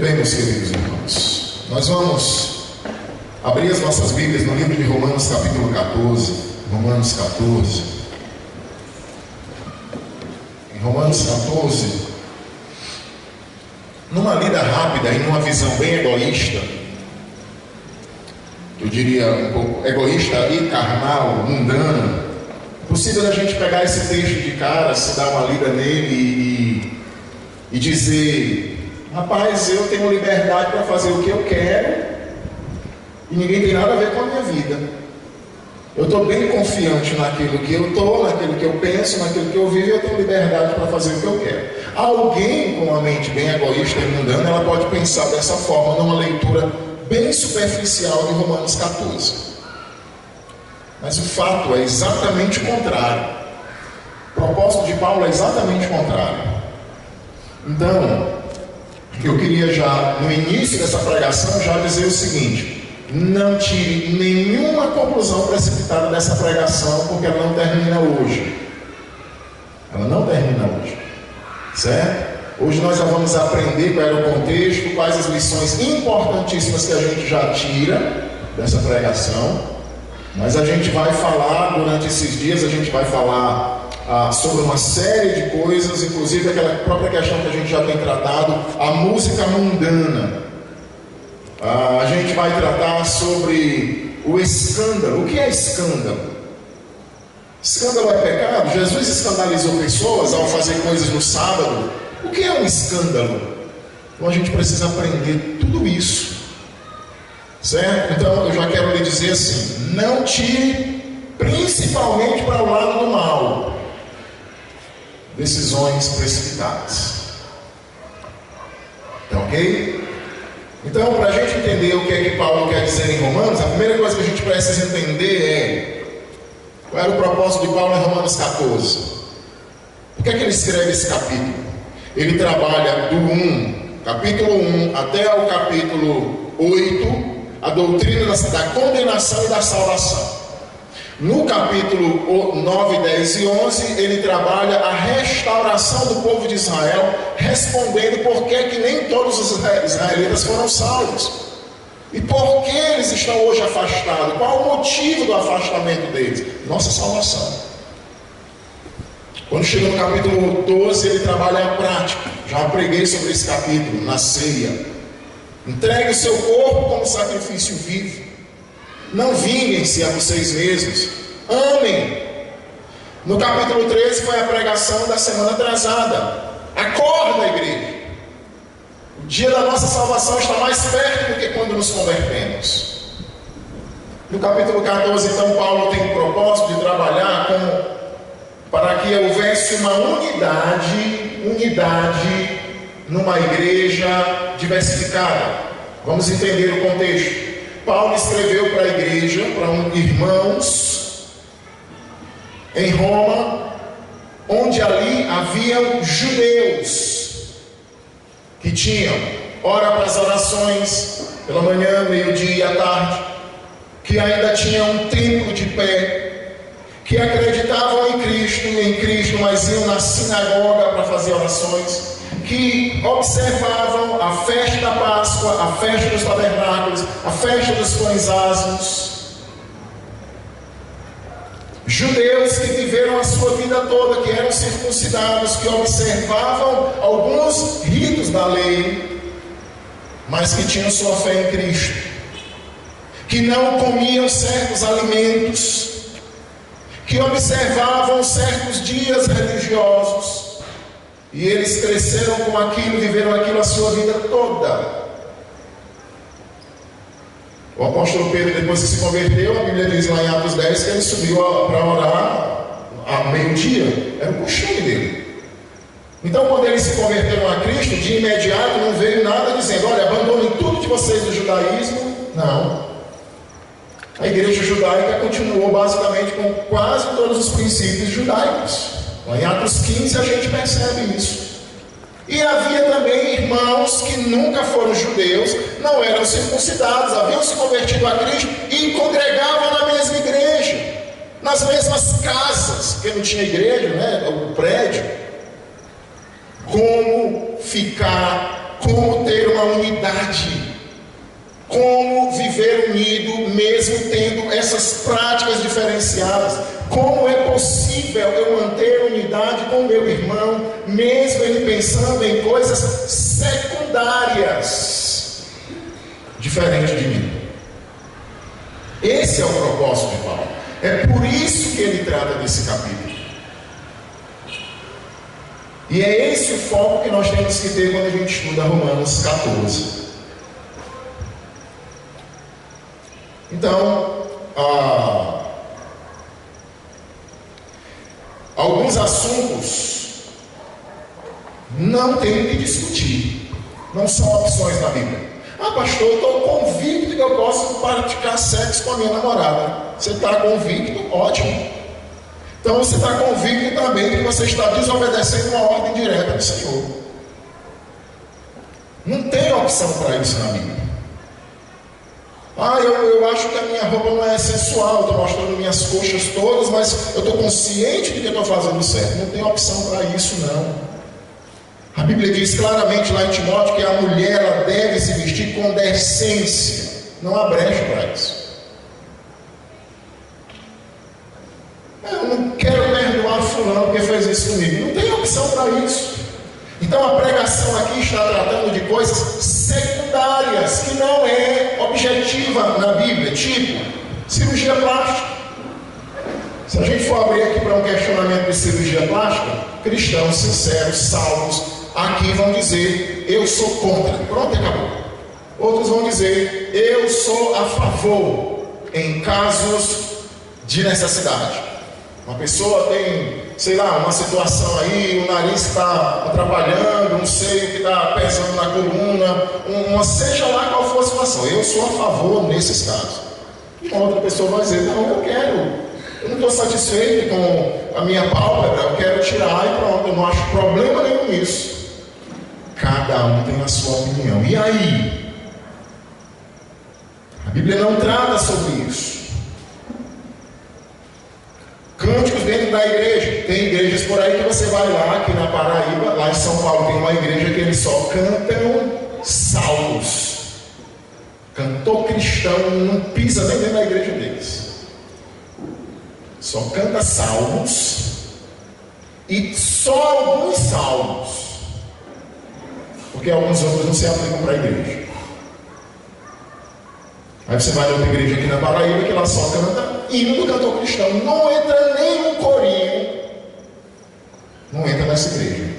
bem, meus queridos irmãos, nós vamos abrir as nossas Bíblias no livro de Romanos, capítulo 14. Romanos 14. Em Romanos 14, numa lida rápida e numa visão bem egoísta, eu diria um pouco egoísta e carnal, mundana, é possível a gente pegar esse texto de cara, se dar uma lida nele e dizer: rapaz, eu tenho liberdade para fazer o que eu quero e ninguém tem nada a ver com a minha vida. Eu estou bem confiante naquilo que eu estou, naquilo que eu penso, naquilo que eu vivo, e eu tenho liberdade para fazer o que eu quero. Alguém com uma mente bem egoísta e mundana, ela pode pensar dessa forma, numa leitura bem superficial de Romanos 14. Mas o fato é exatamente o contrário. O propósito de Paulo é exatamente o contrário. Então, eu queria já, no início dessa pregação, já dizer o seguinte: não tire nenhuma conclusão precipitada dessa pregação, porque ela não termina hoje. Ela não termina hoje, certo? Hoje nós já vamos aprender qual era o contexto, quais as lições importantíssimas que a gente já tira dessa pregação. Mas a gente vai falar, durante esses dias, a gente vai falar sobre uma série de coisas, inclusive aquela própria questão que a gente já tem tratado, a música mundana. A gente vai tratar sobre o escândalo. O que é escândalo? Escândalo é pecado? Jesus escandalizou pessoas ao fazer coisas no sábado. O que é um escândalo? Então a gente precisa aprender tudo isso, certo? Então eu já quero lhe dizer assim: não tire principalmente para o lado do mal decisões precipitadas. Tá ok? Então, para a gente entender o que é que Paulo quer dizer em Romanos, a primeira coisa que a gente precisa entender é qual era o propósito de Paulo em Romanos 14. Por que é que ele escreve esse capítulo? Ele trabalha do capítulo 1 até o capítulo 8, a doutrina da condenação e da salvação. No capítulo 9, 10 e 11, ele trabalha a restauração do povo de Israel, respondendo por que nem todos os israelitas foram salvos. E por que eles estão hoje afastados? Qual o motivo do afastamento deles? Nossa salvação. Quando chega no capítulo 12, ele trabalha a prática. Já preguei sobre esse capítulo, na ceia. Entregue o seu corpo como sacrifício vivo. Não vinguem-se a vocês mesmos, amem. No capítulo 13 foi a pregação da semana atrasada. Acorda, igreja. O dia da nossa salvação está mais perto do que quando nos convertemos. No capítulo 14, então, Paulo tem o propósito de trabalhar para que houvesse uma unidade numa igreja diversificada. Vamos entender o contexto. Paulo escreveu para a igreja, para irmãos em Roma, onde ali haviam judeus que tinham hora para as orações, pela manhã, meio-dia e à tarde, que ainda tinham um templo de pé, que acreditavam em Cristo, mas iam na sinagoga para fazer orações, que observavam a festa da Páscoa, a festa dos tabernáculos, a festa dos pães asmos. Judeus que viveram a sua vida toda, que eram circuncidados, que observavam alguns ritos da lei, mas que tinham sua fé em Cristo, que não comiam certos alimentos, que observavam certos dias religiosos. E eles cresceram com aquilo, viveram aquilo a sua vida toda. O apóstolo Pedro, depois que se converteu, a Bíblia diz lá em Atos 10 que ele subiu para orar a meio-dia. Era o costume dele. Então, quando eles se converteram a Cristo, de imediato não veio nada dizendo: olha, abandonem tudo de vocês do judaísmo. Não. A igreja judaica continuou basicamente com quase todos os princípios judaicos. Em Atos 15 a gente percebe isso. E havia também irmãos que nunca foram judeus, não eram circuncidados, haviam se convertido a Cristo e congregavam na mesma igreja, nas mesmas casas, porque não tinha igreja, né? O prédio. Como ficar como ter uma unidade, como viver unido, mesmo tendo essas práticas diferenciadas. Como é possível eu manter unidade com o meu irmão, mesmo ele pensando em coisas secundárias, diferente de mim? Esse é o propósito de Paulo. É por isso que ele trata desse capítulo. E é esse o foco que nós temos que ter quando a gente estuda Romanos 14. Então, alguns assuntos não tem o que discutir, não são opções na Bíblia. Pastor, eu estou convicto que eu posso praticar sexo com a minha namorada. Você está convicto? Ótimo. Então você está convicto também que você está desobedecendo uma ordem direta do Senhor. Não tem opção para isso na Bíblia. Eu acho que a minha roupa não é sensual, estou mostrando minhas coxas todas, mas eu estou consciente de que eu estou fazendo certo. Não tem opção para isso, não. A Bíblia diz claramente lá em Timóteo que a mulher ela deve se vestir com decência. Não há brecha para isso. Eu não quero perdoar fulano porque fez isso comigo. Não tem opção para isso. Então a pregação aqui está tratando de coisas secundárias, que não é objetiva na Bíblia, tipo cirurgia plástica. Se a gente for abrir aqui para um questionamento de cirurgia plástica, cristãos sinceros, salvos, aqui vão dizer, eu sou contra. Pronto, acabou. Outros vão dizer, eu sou a favor, em casos de necessidade. Uma pessoa tem, sei lá, uma situação aí, o nariz está atrapalhando, um seio que está pesando na coluna, seja lá qual for a situação, eu sou a favor nesses casos. E uma outra pessoa vai dizer, não, eu não estou satisfeito com a minha pálpebra, eu quero tirar e pronto, eu não acho problema nenhum nisso. Cada um tem a sua opinião. E aí? A Bíblia não trata sobre isso. Cânticos dentro da igreja. Tem igrejas por aí que você vai lá, aqui na Paraíba, lá em São Paulo tem uma igreja que eles só cantam salmos. Cantor cristão não pisa nem dentro da igreja deles. Só canta salmos e só alguns salmos. Porque alguns outros não se aplicam para a igreja. Aí você vai a outra igreja aqui na Paraíba que ela só canta hino do cantor cristão. Não entra nem um corinho. Não entra nessa igreja.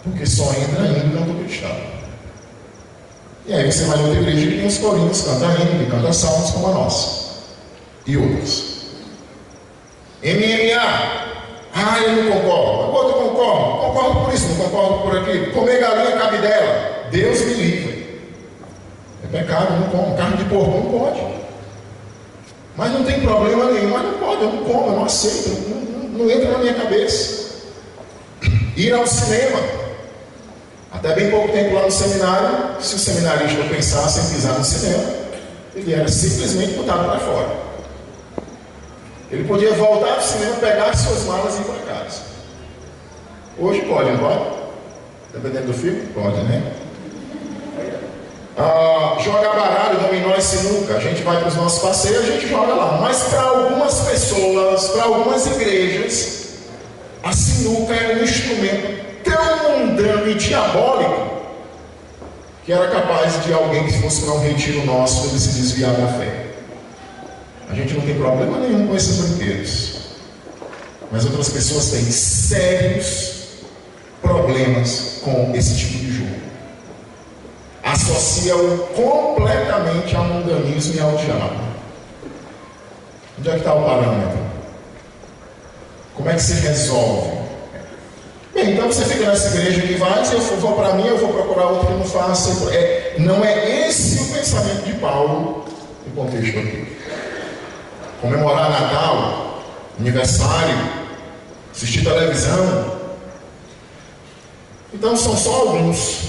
Porque só entra hino do cantor cristão. E aí você vai a outra igreja que tem os corinhos, canta hino, que canta salmos como a nossa. E outros. MMA. Eu não concordo. Agora eu concordo. Concordo por isso, não concordo por aquilo. Comer galinha cabe dela. Deus me livre. É pecado, não como. Carne de porco não pode. Mas não tem problema nenhum. Mas não pode, eu não como, eu não aceito. Não entra na minha cabeça. Ir ao cinema. Até bem pouco tempo lá no seminário, se o seminarista pensasse em pisar no cinema, ele era simplesmente botado para fora. Ele podia voltar do cinema, pegar suas malas e ir para casa. Hoje pode, não pode? Dependendo do filme? Pode, né? Jogar baralho, dominó e sinuca. A gente vai para os nossos passeios, a gente joga lá. Mas para algumas pessoas, para algumas igrejas, a sinuca é um instrumento tão mundano e diabólico que era capaz de alguém que fosse para um retiro nosso ele se desviar da fé. A gente não tem problema nenhum com esses brinquedos, mas outras pessoas têm sérios problemas com esse tipo de jogo. Associam completamente ao mundanismo e ao diabo. Onde é que está o parâmetro? Como é que se resolve? Bem, então você fica nessa igreja que vai, se eu vou para mim, eu vou procurar outro que não faça. Não é esse o pensamento de Paulo no contexto aqui. Comemorar Natal, aniversário, assistir televisão. Então são só alguns.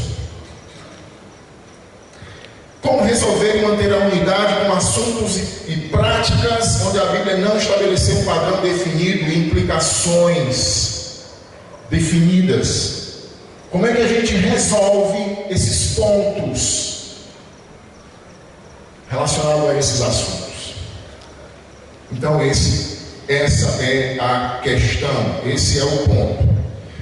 Como resolver e manter a unidade com assuntos e práticas onde a Bíblia não estabeleceu um padrão definido e implicações definidas. Como é que a gente resolve esses pontos relacionados a esses assuntos? Então essa é a questão, esse é o ponto.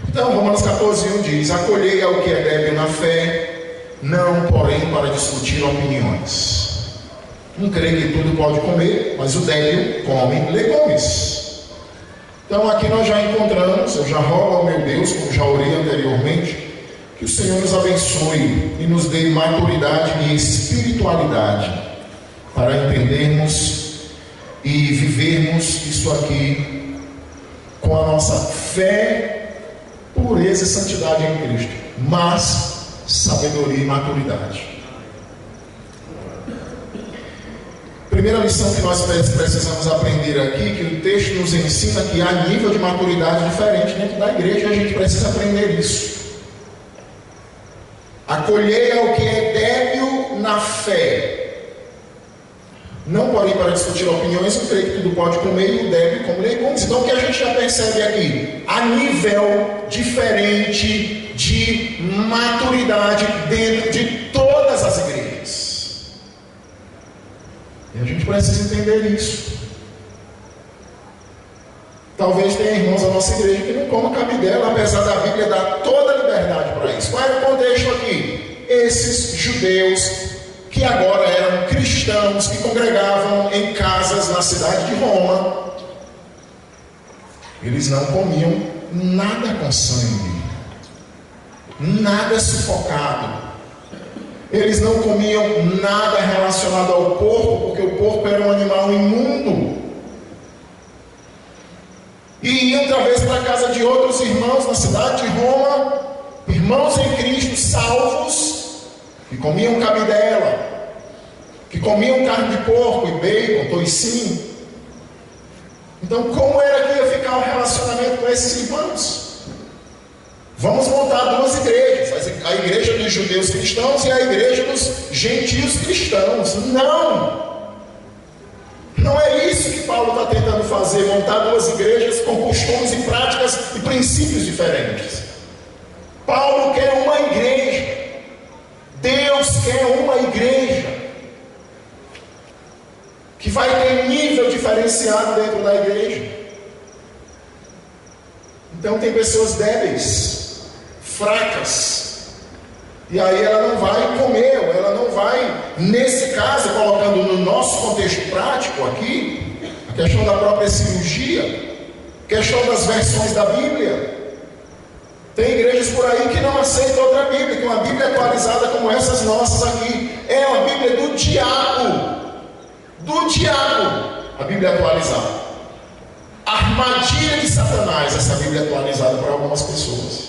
Então Romanos 14:1 diz: acolhei ao que é débil na fé, não porém para discutir opiniões. Não creio que tudo pode comer, mas o débil come legumes. Então aqui nós já encontramos, eu já rogo ao meu Deus, como já orei anteriormente, que o Senhor nos abençoe e nos dê maturidade e espiritualidade para entendermos e vivermos isso aqui com a nossa fé, pureza e santidade em Cristo, mas sabedoria e maturidade. Primeira lição que nós precisamos aprender aqui, que o texto nos ensina que há nível de maturidade diferente dentro da igreja, e a gente precisa aprender isso. Acolhei ao que é débil na fé. Não pode ir para discutir opiniões, eu creio que tudo pode comer e o débil come legumes. Então o que a gente já percebe aqui? Há nível diferente de maturidade dentro de todas as igrejas. E a gente precisa entender isso. Talvez tenha irmãos da nossa igreja que não comam cabidela, apesar da Bíblia dar toda a liberdade para isso. Qual é o contexto aqui? Esses judeus que agora eram cristãos, que congregavam em casas na cidade de Roma, eles não comiam nada com sangue, nada sufocado. Eles não comiam nada relacionado ao porco, porque o porco era um animal imundo. E iam talvez para a casa de outros irmãos na cidade de Roma, irmãos em Cristo salvos, que comiam cabidela, que comiam carne de porco e bacon, toicinho. Então como era que ia ficar o relacionamento com esses irmãos? Vamos montar duas igrejas, a igreja dos judeus cristãos e a igreja dos gentios cristãos. Não é isso que Paulo está tentando fazer, montar duas igrejas com costumes e práticas e princípios diferentes. Paulo quer uma igreja, Deus quer uma igreja que vai ter nível diferenciado dentro da igreja. Então tem pessoas débeis, fracas, e aí ela não vai comer, ou ela não vai, nesse caso, colocando no nosso contexto prático aqui, a questão da própria cirurgia, questão das versões da Bíblia. Tem igrejas por aí que não aceitam outra Bíblia, que uma Bíblia atualizada como essas nossas aqui é uma Bíblia do diabo, a Bíblia atualizada. Armadilha de Satanás, essa Bíblia atualizada para algumas pessoas.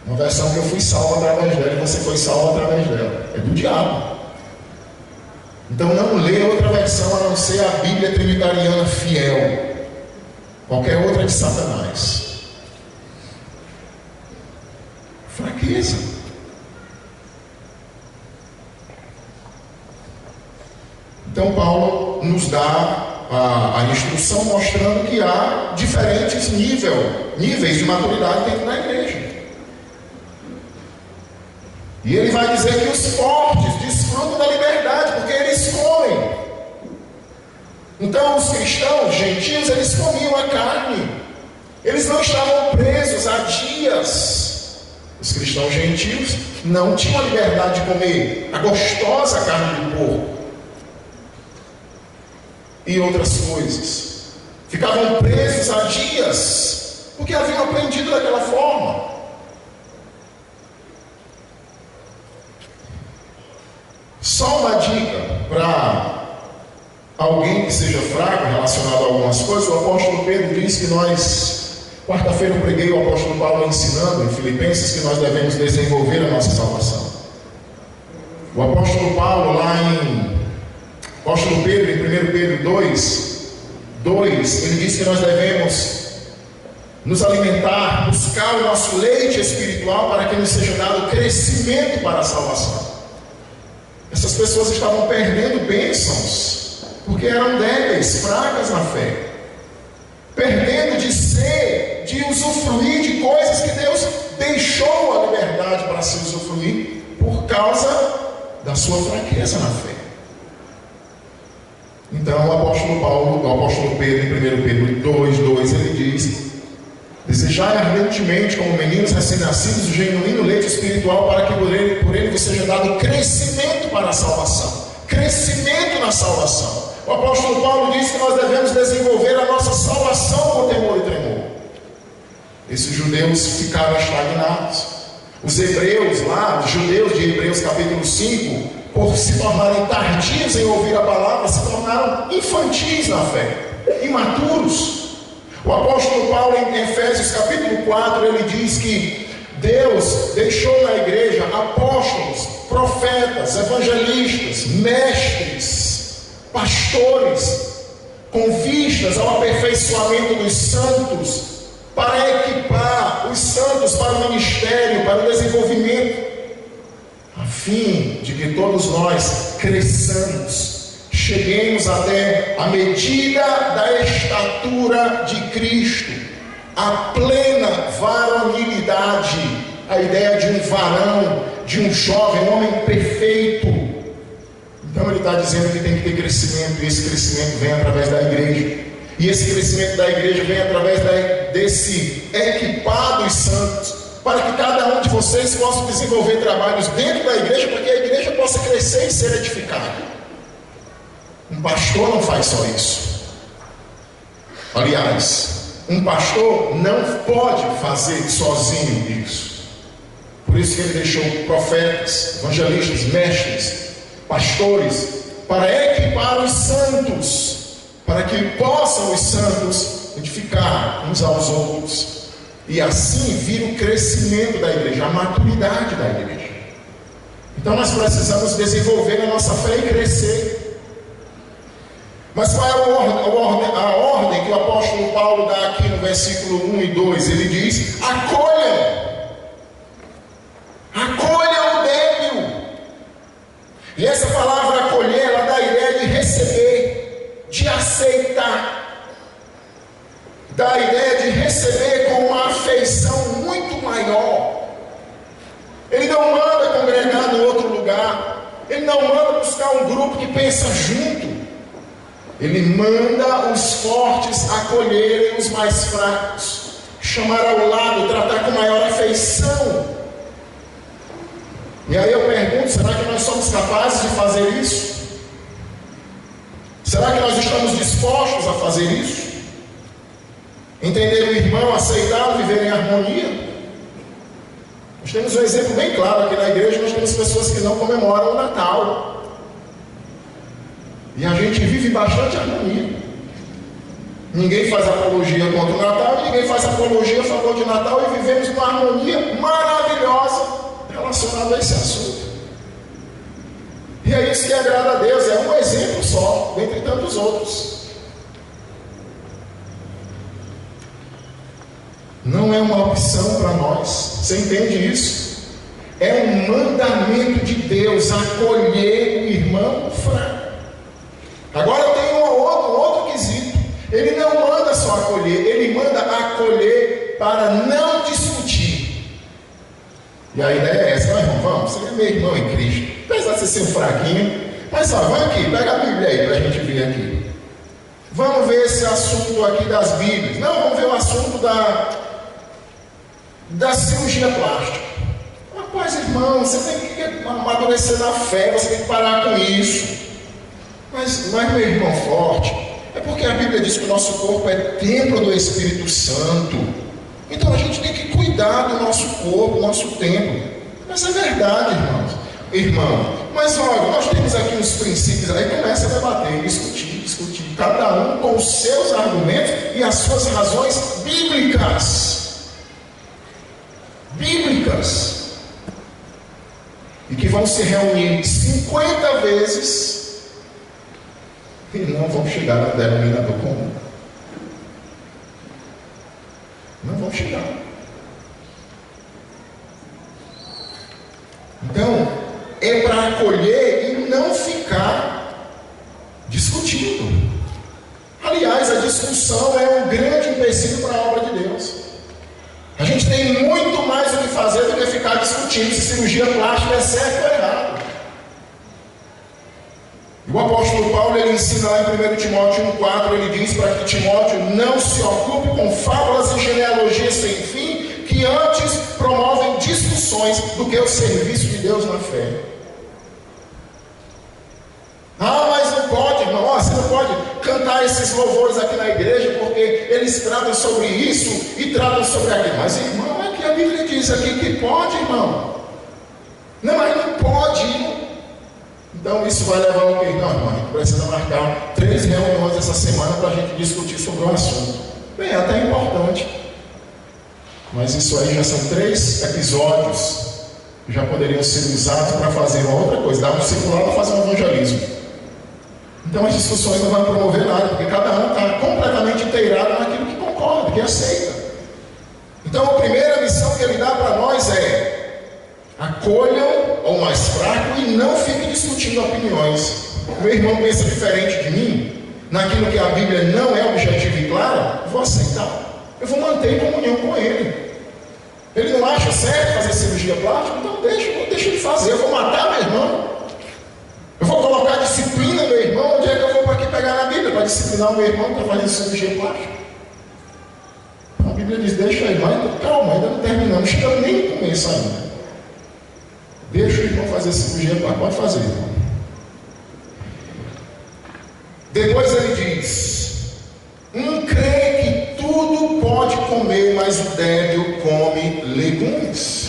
Uma versão que eu fui salvo através dela e você foi salvo através dela. É do diabo. Então não lê outra versão a não ser a Bíblia trinitariana fiel. Qualquer outra de Satanás. Fraqueza. Então Paulo nos dá a instrução mostrando que há diferentes níveis de maturidade dentro da igreja. E ele vai dizer que os fortes desfrutam da liberdade, porque eles comem. Então os cristãos gentios, eles comiam a carne. Eles não estavam presos a dias. Os cristãos gentios não tinham a liberdade de comer a gostosa carne de porco e outras coisas. Ficavam presos a dias, porque haviam aprendido daquela forma. Só uma dica para alguém que seja fraco relacionado a algumas coisas. O apóstolo Pedro diz que quarta-feira eu preguei o apóstolo Paulo ensinando em Filipenses que nós devemos desenvolver a nossa salvação. O apóstolo Paulo apóstolo Pedro, em 1 Pedro 2, ele diz que nós devemos nos alimentar, buscar o nosso leite espiritual para que nos seja dado crescimento para a salvação. Essas pessoas estavam perdendo bênçãos, porque eram débeis, fracas na fé, perdendo de ser de usufruir de coisas que Deus deixou a liberdade para se usufruir por causa da sua fraqueza na fé. Então o apóstolo Pedro, em 1 Pedro 2:2, ele diz: desejai ardentemente, como meninos recém-nascidos, o genuíno leite espiritual, para que por ele vos seja dado crescimento para a salvação. Crescimento na salvação. O apóstolo Paulo diz que nós devemos desenvolver a nossa salvação com temor e tremor. Esses judeus ficaram estagnados. Os hebreus lá, os judeus de Hebreus capítulo 5, por se tornarem tardios em ouvir a palavra, se tornaram infantis na fé, imaturos. O apóstolo Paulo, em Efésios capítulo 4, ele diz que Deus deixou na igreja apóstolos, profetas, evangelistas, mestres, pastores, com vistas ao aperfeiçoamento dos santos, para equipar os santos para o ministério, para o desenvolvimento, a fim de que todos nós cresçamos, cheguemos até a medida da estatura de Cristo, a plena varonilidade, a ideia de um varão, de um jovem, um homem perfeito. Então ele está dizendo que tem que ter crescimento, e esse crescimento vem através da igreja. E esse crescimento da igreja vem através desse equipar dos santos, para que cada um de vocês possa desenvolver trabalhos dentro da igreja, para que a igreja possa crescer e ser edificada. Um pastor não faz só isso. Aliás, um pastor não pode fazer sozinho isso. Por isso que ele deixou profetas, evangelistas, mestres, pastores, para equipar os santos, para que possam os santos edificar uns aos outros, e assim vir o crescimento da igreja, a maturidade da igreja. Então nós precisamos desenvolver a nossa fé e crescer. Mas qual é a ordem que o apóstolo Paulo dá aqui no versículo 1 e 2? Ele diz: acolha o débil. E essa palavra acolher, ela dá a ideia de receber, de aceitar, dá a ideia de receber com uma afeição muito maior. Ele não manda congregar no outro lugar, ele não manda buscar um grupo que pensa junto, ele manda os fortes acolherem os mais fracos, chamar ao lado, tratar com maior afeição. E aí eu pergunto, será que nós somos capazes de fazer isso? Será que nós estamos dispostos a fazer isso? Entender o irmão, aceitá-lo, viver em harmonia? Nós temos um exemplo bem claro aqui na igreja. Nós temos pessoas que não comemoram o Natal, e a gente vive bastante harmonia. Ninguém faz apologia contra o Natal, ninguém faz apologia a favor de Natal, e vivemos uma harmonia maravilhosa relacionada a esse assunto. E é isso que agrada a Deus. É um exemplo só, dentre tantos outros. Não é uma opção para nós. Você entende isso? É um mandamento de Deus acolher o irmão fraco. Agora eu tenho um outro quesito. Ele não manda só acolher, ele manda acolher para não discutir. E a ideia é essa: não, irmão, vamos, você é meu irmão em Cristo, apesar de você ser um fraquinho, mas ó, vai aqui, pega a Bíblia aí para a gente vir aqui. Vamos ver esse assunto aqui das Bíblias. Não, vamos ver o assunto da cirurgia plástica. Rapaz, irmão, você tem que amadurecer na fé, você tem que parar com isso. Mas meu irmão forte, é porque a Bíblia diz que o nosso corpo é templo do Espírito Santo. Então a gente tem que cuidar do nosso corpo, do nosso templo. Mas é verdade, irmão. Mas olha, nós temos aqui uns princípios. Aí começa a debater, discutir, cada um com os seus argumentos e as suas razões bíblicas. E que vão se reunir 50 vezes e não vão chegar no denominador comum. Não vão chegar. Então, é para acolher e não ficar discutindo. Aliás, a discussão é um grande empecilho para a obra de Deus. A gente tem muito mais o que fazer do que ficar discutindo se cirurgia plástica é certo ou errado. O apóstolo Paulo, ele ensina lá em 1 Timóteo 1,4, ele diz para que Timóteo não se ocupe com fábulas e genealogias sem fim, que antes promovem discussões do que o serviço de Deus na fé. Ah, mas não pode, irmão, você não pode cantar esses louvores aqui na igreja, porque eles tratam sobre isso e tratam sobre aquilo. Mas, irmão, é que a Bíblia diz aqui que pode, irmão. Não, mas não pode. Então isso vai levar ao quê? Não, irmão, a gente precisa marcar 3 reuniões essa semana para a gente discutir sobre o assunto. Bem, é até importante. Mas isso aí já são 3 episódios que já poderiam ser usados para fazer uma outra coisa, dar um circular para fazer um evangelismo. Então as discussões não vão promover nada, porque cada um está completamente inteirado naquilo que concorda, que aceita. Então a primeira missão que ele dá para nós é: acolham o mais fraco e não fiquem discutindo opiniões. Meu irmão pensa diferente de mim, naquilo que a Bíblia não é objetiva e clara, eu vou aceitar. Eu vou manter comunhão com ele. Ele não acha certo fazer cirurgia plástica? Então deixa ele fazer. Eu vou matar meu irmão. Eu vou colocar disciplina no meu irmão. Onde é que eu vou para aqui pegar na Bíblia? Para disciplinar o meu irmão que está fazendo cirurgia plástica? A Bíblia diz: deixa ele, mas calma, ainda não terminamos, não chegamos nem no começo ainda. Deixa o irmão fazer cirurgia plástica, pode fazer, irmão. Depois ele diz: crê que tudo pode comer, mas o débil come legumes.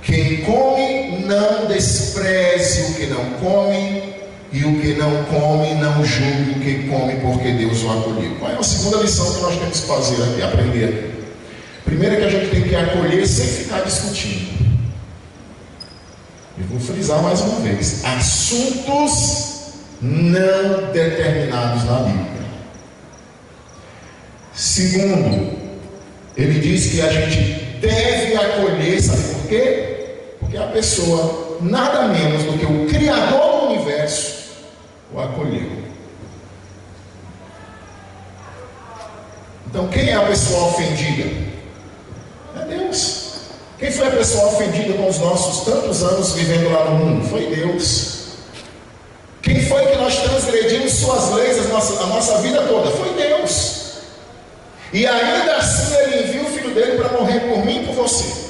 Quem come, não despreze o que não come, e o que não come, não julgue o que come, porque Deus o acolheu. Qual é a segunda lição que nós temos que fazer aqui, aprender aqui? Primeiro é que a gente tem que acolher sem ficar discutindo. Eu vou frisar mais uma vez: assuntos não determinados na Bíblia. Segundo, ele diz que a gente deve acolher, sabe por quê? Porque a pessoa, nada menos do que o Criador do universo, o acolheu. Então, quem é a pessoa ofendida? É Deus. Quem foi a pessoa ofendida com os nossos tantos anos vivendo lá no mundo? Foi Deus. Quem foi que nós transgredimos suas leis a nossa vida toda? Foi Deus. E ainda assim Ele enviou o Filho dele para morrer por mim e por você.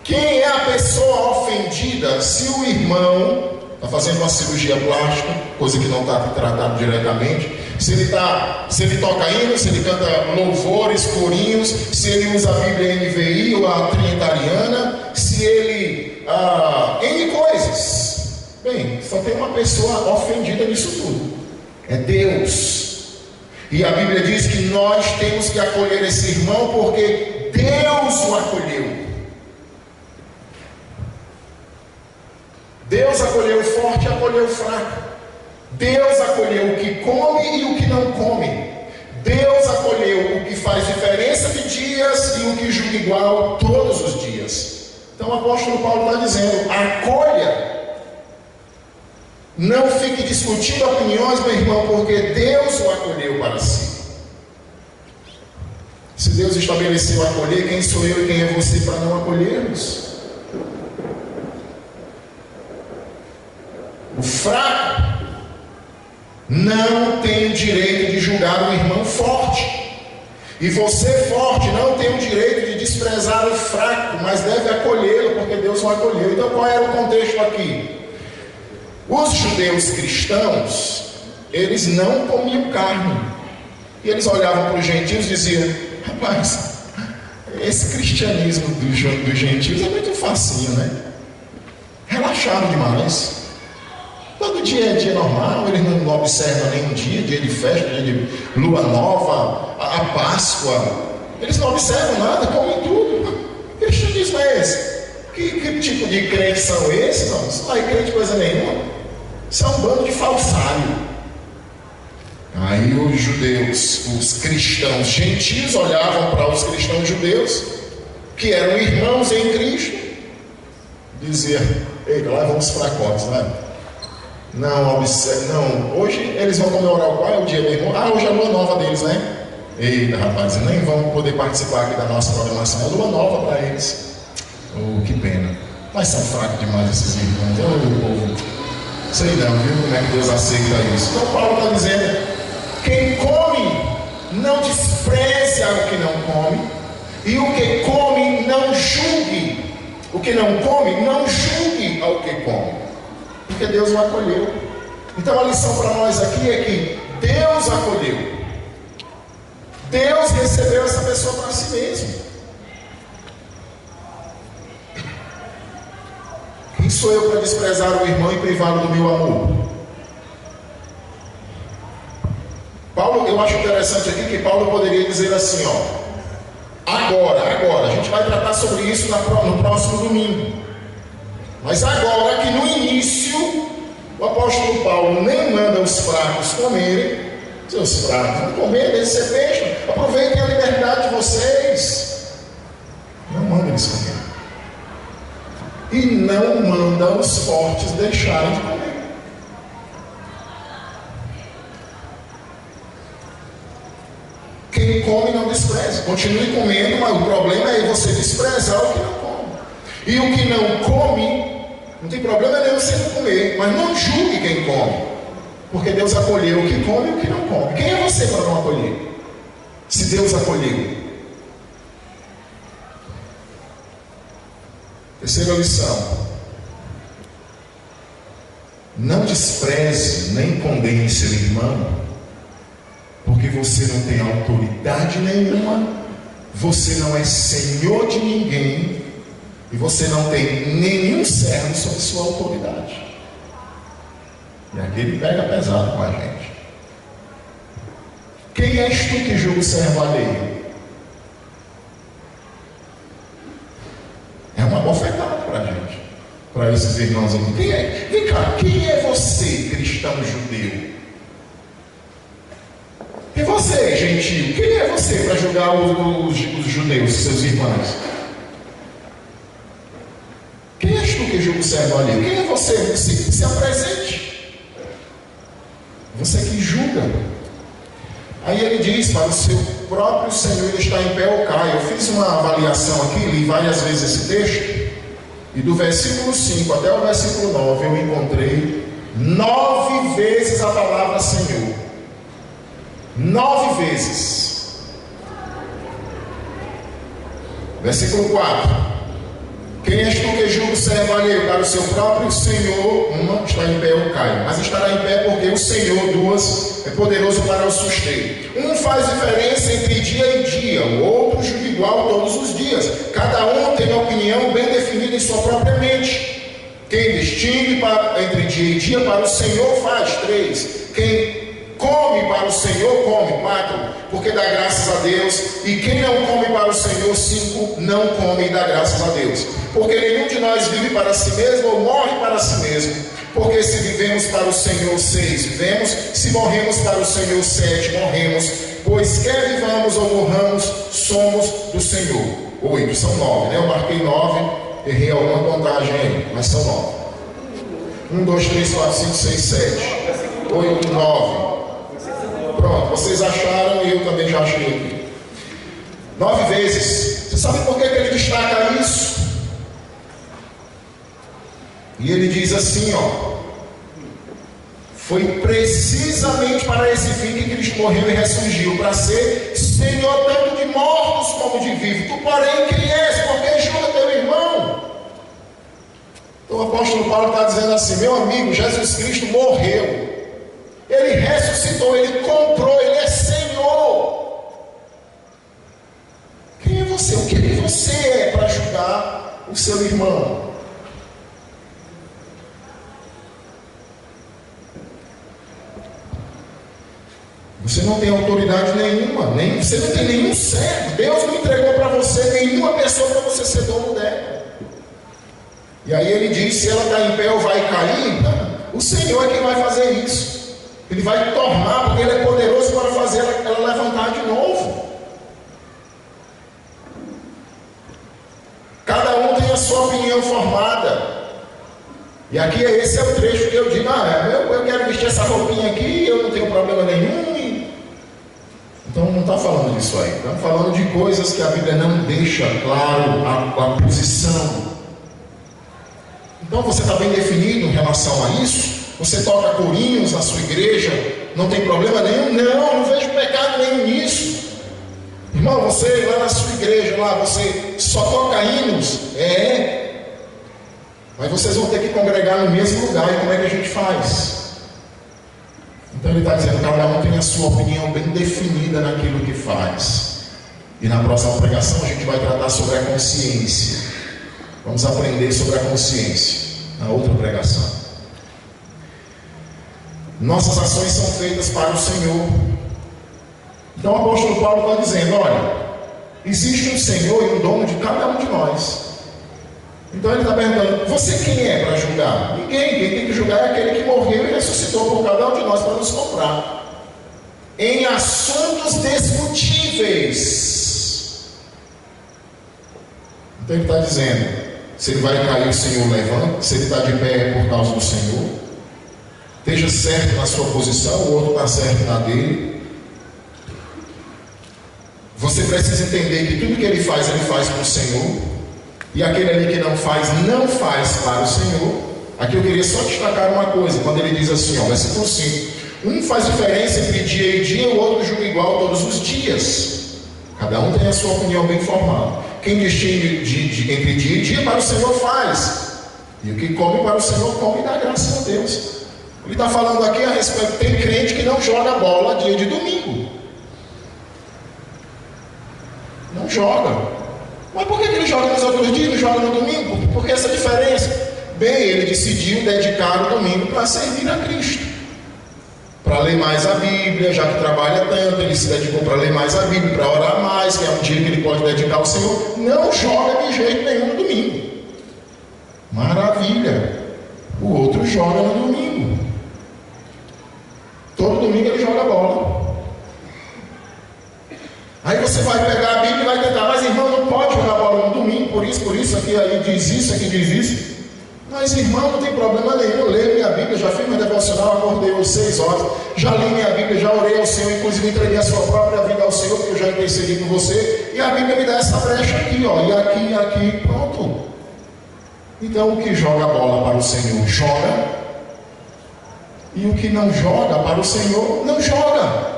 Quem é a pessoa ofendida? Se o irmão está fazendo uma cirurgia plástica, coisa que não está tratado diretamente, se ele toca hino, se ele canta louvores, corinhos, se ele usa a Bíblia NVI ou a Trinitariana, se ele... N coisas. Bem, só tem uma pessoa ofendida nisso tudo. É Deus. E a Bíblia diz que nós temos que acolher esse irmão porque Deus o acolheu. Deus acolheu o forte e acolheu o fraco. Deus acolheu o que come e o que não come. Deus acolheu o que faz diferença de dias e o que julga igual todos os dias. Então o apóstolo Paulo está dizendo: acolha. Não fique discutindo opiniões, meu irmão, porque Deus o acolheu para si. Se Deus estabeleceu acolher, quem sou eu e quem é você para não acolhermos? O fraco não tem o direito de julgar o irmão forte. E você forte não tem o direito de desprezar o fraco, mas deve acolhê-lo, porque Deus o acolheu. Então qual era o contexto aqui? Os judeus cristãos, eles não comiam carne. E eles olhavam para os gentios e diziam: rapaz, esse cristianismo dos gentios é muito facinho, né? Relaxado demais. Todo dia é dia normal, eles não observam nenhum dia de festa, dia de lua nova, a Páscoa. Eles não observam nada, comem tudo. Que cristianismo é esse? Que tipo de crente são esses? Não, isso não é crente coisa nenhuma. Isso é um bando de falsário. Aí os judeus, os cristãos gentios, olhavam para os cristãos judeus, que eram irmãos em Cristo, e diziam: eita, lá vão os fracotes, né? Não, observe, não. Hoje eles vão comemorar qual é o dia, meu irmão? Hoje é a lua nova deles, né? Eita, rapaz, nem vão poder participar aqui da nossa programação. É lua nova para eles. Oh, que pena. Mas são fracos demais esses irmãos. Oh, sei não, viu como é que Deus aceita isso. Então Paulo está dizendo: quem come, não despreze o que não come, e o que come, não julgue. O que não come, não julgue ao que come, porque Deus o acolheu. Então a lição para nós aqui é que Deus acolheu. Deus recebeu essa pessoa para si mesmo. Quem sou eu para desprezar o irmão e privá-lo do meu amor? Paulo, eu acho interessante aqui que Paulo poderia dizer assim, agora, a gente vai tratar sobre isso no próximo domingo. Mas agora que no início, o apóstolo Paulo nem manda os fracos comerem. Seus fracos, vão comer, deixem ser peixe, aproveitem a liberdade de vocês. Não manda eles comer. E não manda os fortes deixarem de comer. Quem come não despreze, continue comendo, mas o problema é você desprezar o que não come. E o que não come, não tem problema nenhum você não comer, mas não julgue quem come. Porque Deus acolheu o que come e o que não come. Quem é você para não acolher? Se Deus acolheu. Terceira lição: não despreze nem condene seu irmão, porque você não tem autoridade nenhuma, você não é senhor de ninguém, e você não tem nenhum servo sob sua autoridade. E aqui ele pega pesado com a gente. Quem és tu que julga o servo alheio? É uma bofetada para a gente, para esses irmãos aqui. Quem é? Vem cá, quem é você, cristão judeu? E você, gentil? Quem é você para julgar os judeus, seus irmãos? Quem és tu que julga o servo alheio? Quem é você? Se apresente. Você que julga. Aí ele diz: para o seu próprio Senhor ele está em pé ou cai. Eu fiz uma avaliação aqui, li várias vezes esse texto, e do versículo 5 até o versículo 9 eu encontrei 9 vezes a palavra Senhor. 9 vezes. Versículo 4: quem és tu que julga o servo alheio? Para o seu próprio Senhor, uma está em pé ou cai, mas estará em pé porque o Senhor, duas, é poderoso para o suster. Um faz diferença entre dia e dia, o outro julga igual todos os dias. Cada um tem opinião bem definida em sua própria mente. Quem distingue entre dia e dia para o Senhor faz. 3. Quem come para o Senhor come. 4. Porque dá graças a Deus. E quem não come para o Senhor, 5. Não come e dá graças a Deus. Porque nenhum de nós vive para si mesmo ou morre para si mesmo. Porque se vivemos para o Senhor, 6, vivemos. Se morremos para o Senhor, 7, morremos. Pois quer vivamos ou morramos, somos do Senhor. 8, são 9, né? Eu marquei 9, errei alguma contagem aí, mas são 9. 1, 2, 3, 4, 5, 6, 7, 8, 9. Pronto, vocês acharam e eu também já achei aqui. 9 vezes. Você sabe por que ele destaca isso? E ele diz assim, foi precisamente para esse fim que Cristo morreu e ressurgiu, para ser Senhor tanto de mortos como de vivos. Tu, porém, quem és? Porque julga teu irmão. Então o apóstolo Paulo está dizendo assim: meu amigo, Jesus Cristo morreu, ele ressuscitou, ele comprou, ele é Senhor. Quem é você? O que você é para julgar o seu irmão? Você não tem autoridade nenhuma, você não tem nenhum servo. Deus não entregou para você nenhuma pessoa para você ser dono dela. E aí ele diz: se ela está em pé ou vai cair, o Senhor é quem vai fazer isso. Ele vai tornar, porque Ele é poderoso para fazer ela levantar de novo. Cada um tem a sua opinião formada. E aqui esse é o trecho que eu digo: eu quero vestir essa roupinha aqui, eu não tenho problema nenhum. Então não está falando disso aí. Estamos falando de coisas que a Bíblia não deixa claro a posição. Então você está bem definido em relação a isso? Você toca corinhos na sua igreja? Não tem problema nenhum? Não vejo pecado nenhum nisso. Irmão, você lá na sua igreja, lá, você só toca hinos? Mas vocês vão ter que congregar no mesmo lugar. E como é que a gente faz? Então ele está dizendo, cada um tem a sua opinião bem definida naquilo que faz. E na próxima pregação a gente vai tratar sobre a consciência. Vamos aprender sobre a consciência na outra pregação. Nossas ações são feitas para o Senhor. Então o apóstolo Paulo está dizendo, olha, existe um Senhor e um dono de cada um de nós. Então ele está perguntando, você quem é para julgar? Ninguém. Quem tem que julgar é aquele que morreu e ressuscitou por cada um de nós para nos comprar. Em assuntos discutíveis. Então ele está dizendo, se ele vai cair, o Senhor levanta. Se ele está de pé, é por causa do Senhor. Esteja certo na sua posição, o outro está certo na dele. Você precisa entender que tudo que ele faz para o Senhor. E aquele ali que não faz para o Senhor. Aqui eu queria só destacar uma coisa, quando ele diz assim, versículo 5: um faz diferença entre dia e dia, o outro julga igual todos os dias. Cada um tem a sua opinião bem formada. Quem distingue entre dia e dia, para o Senhor faz. E o que come para o Senhor, come e dá graças a Deus. Ele está falando aqui a respeito, tem crente que não joga bola dia de domingo. Não joga. Mas por que ele joga nos outros dias e não joga no domingo? Por que essa diferença? Bem, ele decidiu dedicar o domingo para servir a Cristo. Para ler mais a Bíblia, já que trabalha tanto, ele se dedicou para ler mais a Bíblia, para orar mais, que é um dia que ele pode dedicar ao Senhor. Não joga de jeito nenhum no domingo. Maravilha! O outro joga no domingo. Todo domingo ele joga bola. Aí você vai pegar a Bíblia e vai tentar, mas irmão, não pode jogar bola no domingo, por isso, aqui aí diz isso, aqui diz isso. Mas irmão, não tem problema nenhum, eu leio minha Bíblia, já fiz meu devocional, acordei hoje 6 horas, já li minha Bíblia, já orei ao Senhor, inclusive entreguei a sua própria vida ao Senhor, porque eu já intercedi com você, e a Bíblia me dá essa brecha aqui, e aqui, pronto. Então o que joga a bola para o Senhor, joga, e o que não joga para o Senhor, não joga.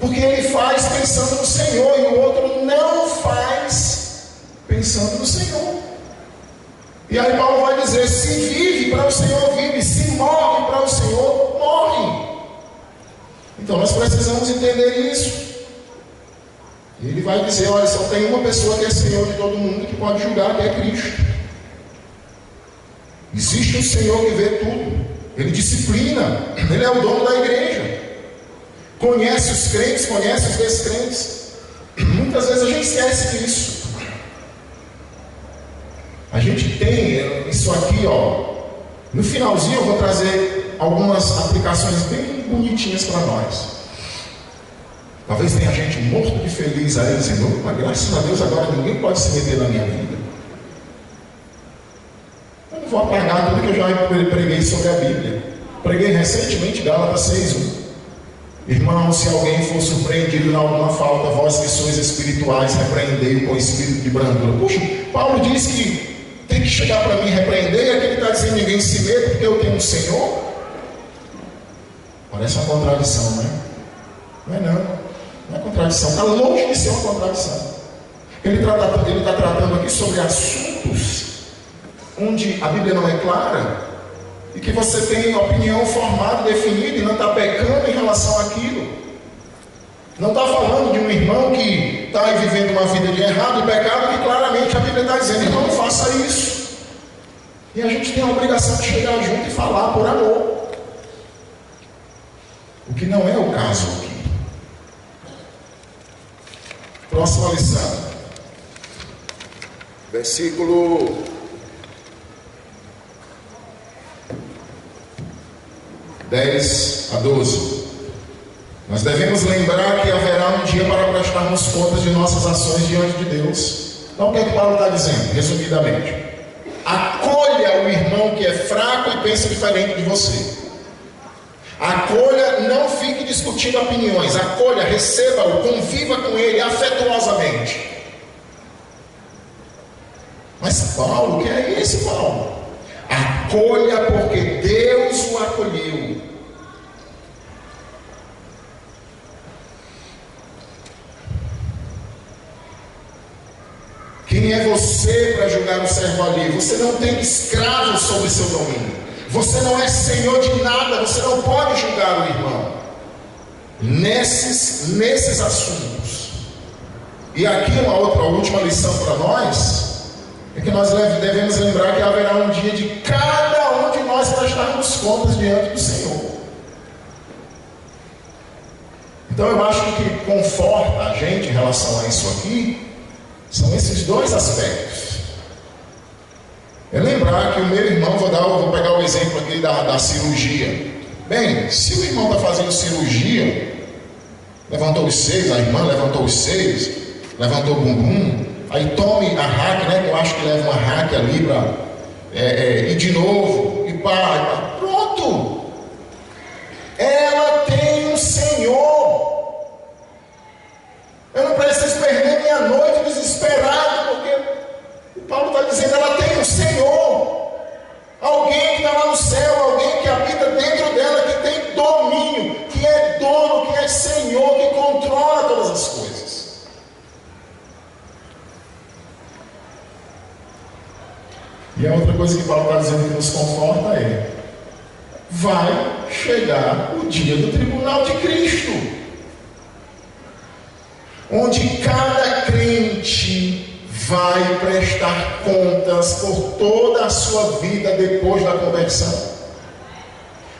Porque ele faz pensando no Senhor, e o outro não faz pensando no Senhor. E aí Paulo vai dizer, se vive para o Senhor, vive. Se morre para o Senhor, morre. Então nós precisamos entender isso. E ele vai dizer, olha, só tem uma pessoa que é Senhor de todo mundo, que pode julgar, que é Cristo. Existe um Senhor que vê tudo. Ele disciplina. Ele é o dono da igreja. Conhece os crentes, conhece os descrentes. Muitas vezes a gente esquece disso. A gente tem isso aqui, no finalzinho eu vou trazer algumas aplicações bem bonitinhas para nós. Talvez tenha gente morto de feliz aí, dizendo, mas graças a Deus agora ninguém pode se meter na minha vida. Eu não vou apagar tudo que eu já preguei sobre a Bíblia. Preguei recentemente Gálatas 6:1. Irmão, se alguém for surpreendido em alguma falta, vós que sois espirituais, repreendei-o com espírito de brandura. Puxa, Paulo diz que tem que chegar para mim e repreender, e aqui ele está dizendo, ninguém se meta porque eu tenho um Senhor. Parece uma contradição, né? Não é não. Não é contradição, está longe de ser uma contradição. Ele está tratando aqui sobre assuntos onde a Bíblia não é clara, e que você tem opinião formada, definida, e não está pecando em relação àquilo. Não está falando de um irmão que está aí vivendo uma vida de errado e pecado, que claramente a Bíblia está dizendo, então não faça isso. E a gente tem a obrigação de chegar junto e falar por amor. O que não é o caso aqui. Próxima lição. Versículo 10 a 12. Nós devemos lembrar que haverá um dia para prestarmos contas de nossas ações diante de Deus. Então o que é que Paulo está dizendo? Resumidamente, acolha o irmão que é fraco e pensa diferente de você. Acolha, não fique discutindo opiniões. Acolha, receba-o, conviva com ele afetuosamente. Mas Paulo, que é esse Paulo? Acolha porque Deus o acolheu. Quem é você para julgar o servo alheio? Você não tem escravo sobre seu domínio. Você não é senhor de nada. Você não pode julgar o irmão nesses assuntos. E aqui uma última lição para nós é que nós devemos lembrar que haverá um dia de cada um de nós prestarmos contas diante do Senhor. Então eu acho que o que conforta a gente em relação a isso aqui são esses dois aspectos. É lembrar que o meu irmão, vou pegar o exemplo aqui da cirurgia. Bem, se o irmão está fazendo cirurgia, levantou os seios, a irmã levantou os seios, levantou o bumbum, aí tome a hack, né? Eu acho que leva uma hack ali para ir de novo, e pá, pronto. Ela tem um Senhor. Eu não preciso perder minha noite desesperado, porque o Paulo está dizendo, ela tem um Senhor. Alguém que está lá no céu, alguém que habita dentro dela, que tem domínio, que é dono, que é Senhor, que controla todas as coisas. E a outra coisa que Paulo está dizendo que nos conforta é: vai chegar o dia do tribunal de Cristo, onde cada crente vai prestar contas por toda a sua vida depois da conversão.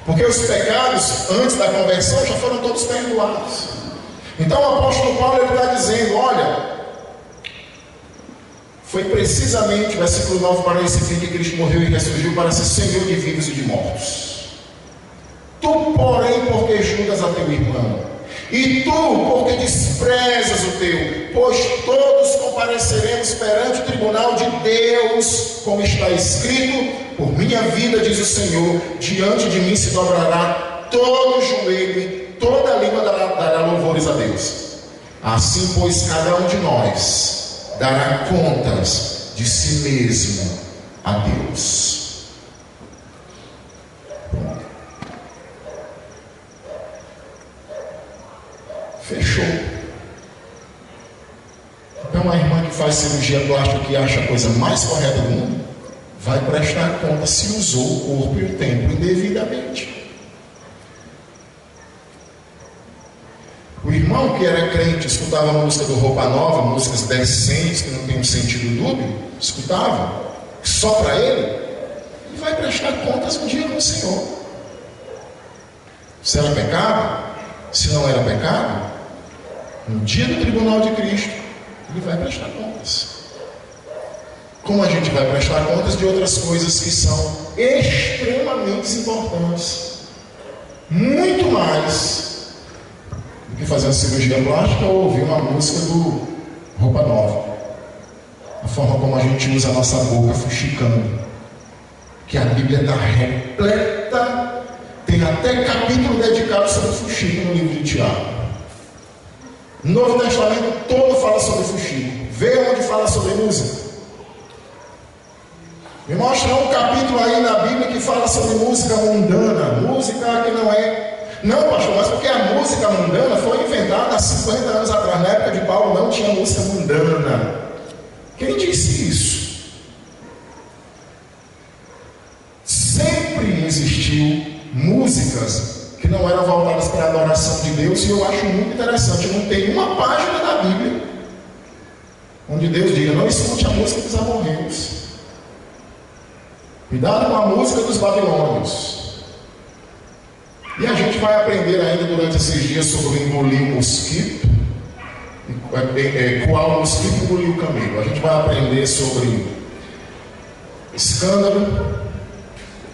Porque os pecados antes da conversão já foram todos perdoados. Então o apóstolo Paulo está dizendo: olha, foi precisamente o versículo 9 para esse fim que Cristo morreu e ressurgiu para ser Senhor de vivos e de mortos. Tu, porém, porque julgas a teu irmão, e tu, porque desprezas o teu, pois todos compareceremos perante o tribunal de Deus, como está escrito: por minha vida, diz o Senhor, diante de mim se dobrará todo o joelho e toda a língua dará louvores a Deus. Assim, pois, cada um de nós dará contas de si mesmo a Deus. Fechou. Então a irmã que faz cirurgia plástica, que acha a coisa mais correta do mundo, vai prestar conta se usou o corpo e o tempo indevidamente. O irmão que era crente escutava a música do Roupa Nova, músicas decentes que não tem um sentido dúbio, escutava só para ele, e vai prestar contas um dia com o Senhor. Se era pecado, se não era pecado, no dia do tribunal de Cristo, ele vai prestar contas. Como a gente vai prestar contas de outras coisas que são extremamente importantes, muito mais do que fazer uma cirurgia plástica ou ouvir uma música do Roupa Nova. A forma como a gente usa a nossa boca fuxicando, que a Bíblia está repleta, tem até capítulo dedicado sobre fuxico no livro de Tiago. O Novo Testamento todo fala sobre fuxico. Vê onde fala sobre música. Me mostra um capítulo aí na Bíblia que fala sobre música mundana. Música que não é... Não, pastor, mas porque a música mundana foi inventada há 50 anos atrás. Na época de Paulo não tinha música mundana. Quem disse isso? Sempre existiu músicas que não eram voltadas para a adoração de Deus, e eu acho muito interessante. Não tem uma página da Bíblia onde Deus diga: não escute a música dos amorreus, cuidado com a música dos babilônios. E a gente vai aprender ainda durante esses dias sobre engolir o mosquito, qual mosquito engoliu o camelo. A gente vai aprender sobre escândalo.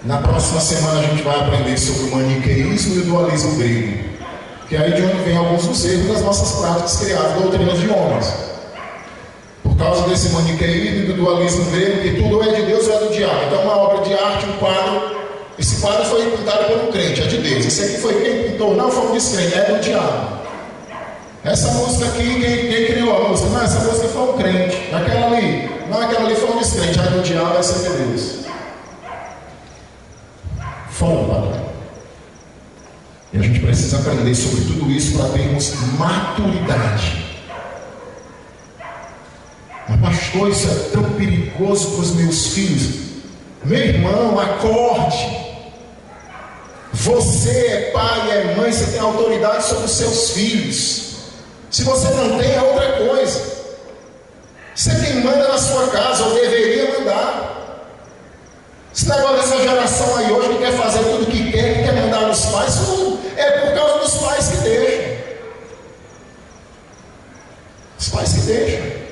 Na próxima semana a gente vai aprender sobre o maniqueísmo e o dualismo grego, que é aí de onde vem alguns dos erros das nossas práticas criadas, doutrinas de homens. Por causa desse maniqueísmo e do dualismo grego, que tudo é de Deus ou é do diabo. Então uma obra de arte, um quadro, esse quadro foi pintado por um crente, é de Deus. Esse aqui foi quem pintou, não foi um descrente, é do diabo. Essa música aqui, quem criou a música? Não, essa música foi um crente. Aquela ali, não, aquela ali foi um descrente, é do diabo, essa é de Deus. Fora, Padre. E a gente precisa aprender sobre tudo isso para termos maturidade. Mas pastor, isso é tão perigoso para os meus filhos. Meu irmão, acorde. Você é pai, é mãe, você tem autoridade sobre os seus filhos. Se você não tem, é outra coisa. Você quem manda na sua casa, ou deveria mandar. Esse negócio dessa geração aí hoje que quer fazer tudo que quer mandar nos pais, é por causa dos pais que deixam. Os pais que deixam.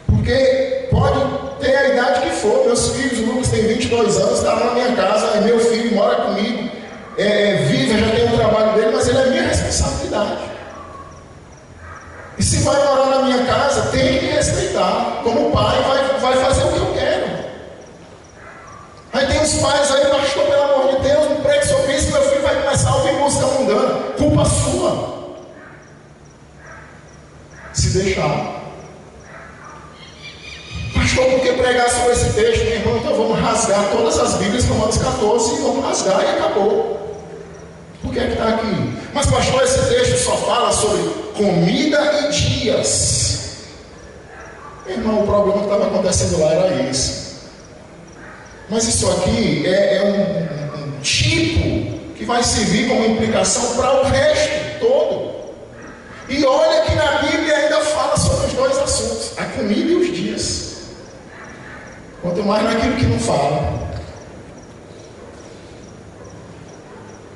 Porque pode ter a idade que for. Meus filhos, o Lucas tem 22 anos, está lá na minha casa, meu filho mora comigo, vive, já tem o trabalho dele, mas ele é minha responsabilidade. E se vai morar na minha casa, tem que me respeitar. Como pai, vai fazer o que eu quero. Aí tem os pais aí, pastor, pelo amor de Deus, não pregue sobre isso, meu filho vai começar a ouvir música mundana. Culpa sua. Se deixar. Pastor, por que pregar sobre esse texto, meu irmão? Então vamos rasgar todas as Bíblias, Romanos 14, e vamos rasgar e acabou. Por que é que está aqui? Mas pastor, esse texto só fala sobre comida e dias. Meu irmão, o problema que estava acontecendo lá era esse. Mas isso aqui é um tipo que vai servir como implicação para o resto todo. E olha que na Bíblia ainda fala sobre os dois assuntos, a comida e os dias. Quanto mais naquilo que não fala.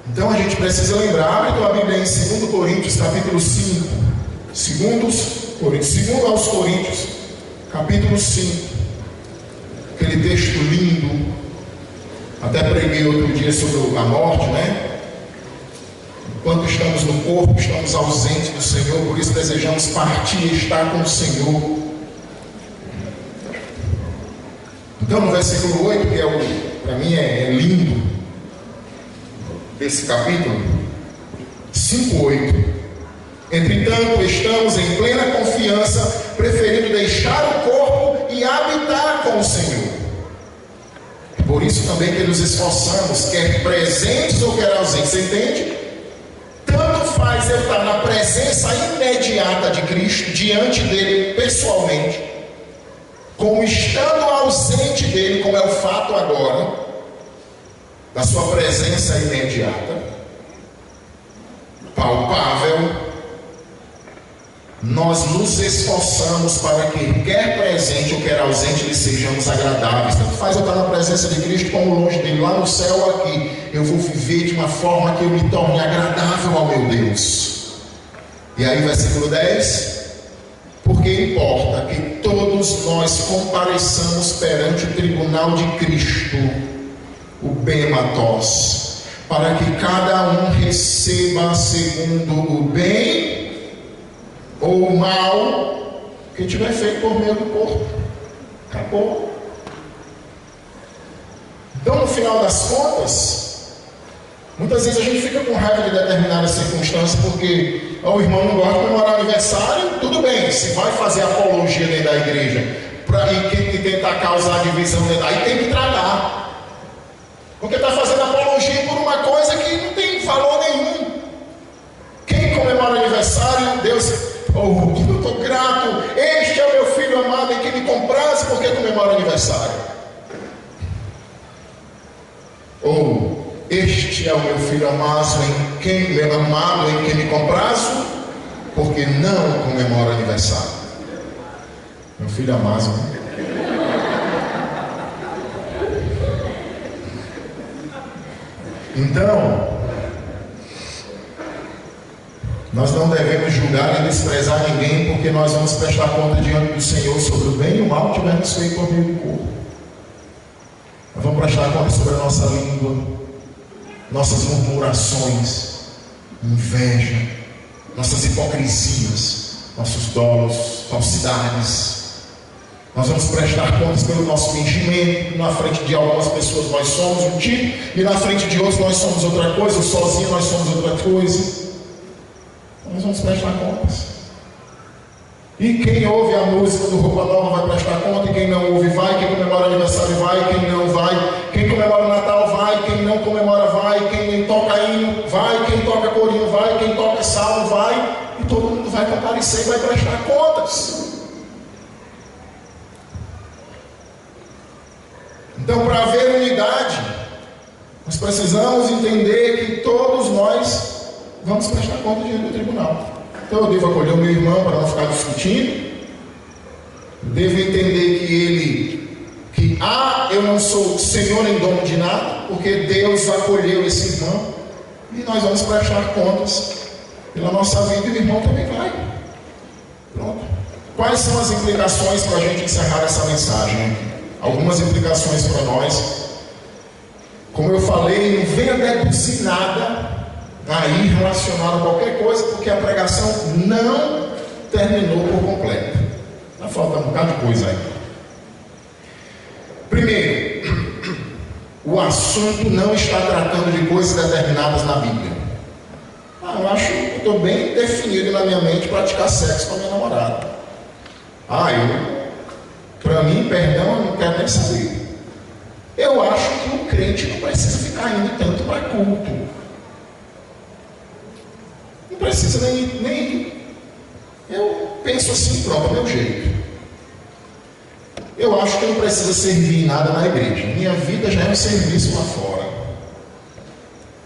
Então a gente precisa lembrar, abre tua Bíblia em 2 Coríntios, capítulo 5. 2 aos Coríntios, capítulo 5. Aquele texto lindo. Até preguei outro dia sobre a morte, né? Enquanto estamos no corpo, estamos ausentes do Senhor, por isso desejamos partir e estar com o Senhor. Então no versículo 8, que para mim é lindo, esse capítulo, 5:8. Entretanto, estamos em plena confiança, preferindo deixar o corpo e habitar com o Senhor. Por isso também que nos esforçamos, quer presentes ou quer ausentes. Você entende? Tanto faz eu estar na presença imediata de Cristo, diante dele pessoalmente, como estando ausente dele, como é o fato agora, da sua presença imediata, palpável, nós nos esforçamos para que, quer presente ou quer ausente, lhe sejamos agradáveis. Tanto faz eu estar na presença de Cristo como longe dele, lá no céu ou aqui. Eu vou viver de uma forma que eu me torne agradável ao meu Deus. E aí, versículo 10. Porque importa que todos nós compareçamos perante o tribunal de Cristo, o Bematos, para que cada um receba segundo o bem ou o mal que tiver feito por meio do corpo. Acabou. Então, no final das contas, muitas vezes a gente fica com raiva de determinadas circunstâncias, porque o irmão não gosta de comemorar aniversário. Tudo bem, se vai fazer apologia dentro da igreja e tentar causar divisão dentro, aí tem que tratar. Porque está fazendo apologia por uma coisa que não tem valor nenhum. Quem comemora aniversário, Deus, eu estou grato, este é o meu filho amado em quem me compraz, porque comemora aniversário. Ou, este é o meu filho amado em quem me comprazo, porque não comemora aniversário. Meu filho amado, né? Então, nós não devemos julgar nem desprezar ninguém, porque nós vamos prestar conta diante do Senhor sobre o bem e o mal que tivermos feito por meio do corpo. Nós vamos prestar conta sobre a nossa língua, nossas murmurações, inveja, nossas hipocrisias, nossos dolos, falsidades, Nós vamos prestar contas pelo nosso fingimento. Na frente de algumas pessoas nós somos um tipo, e na frente de outros nós somos outra coisa, sozinho nós somos outra coisa. Nós vamos prestar contas. E quem ouve a música do Roupa Nova vai prestar conta, e quem não ouve vai, quem comemora aniversário vai, quem não vai, quem comemora o Natal vai, quem não comemora vai, quem toca hino vai, quem toca corinho vai, quem toca salmo vai, e todo mundo vai comparecer e vai prestar contas. Então, para haver unidade, nós precisamos entender que todos nós vamos prestar conta diante do tribunal. Então eu devo acolher o meu irmão para não ficar discutindo. Eu devo entender eu não sou senhor nem dono de nada, porque Deus acolheu esse irmão, e nós vamos prestar contas pela nossa vida, e o irmão também vai. Pronto. Quais são as implicações para a gente encerrar essa mensagem? Algumas implicações para nós. Como eu falei, não venha deduzir nada aí relacionado a qualquer coisa, porque a pregação não terminou por completo. Ainda falta um bocado de coisa aí. Primeiro, o assunto não está tratando de coisas determinadas na Bíblia. Eu acho que estou bem definido na minha mente praticar sexo com a minha namorada. Para mim, perdão, eu não quero nem saber. Eu acho que o crente não precisa ficar indo tanto para culto. Não precisa nem ir. Eu penso assim, pronto, é meu jeito. Eu acho que eu não preciso servir em nada na igreja. Minha vida já é um serviço lá fora.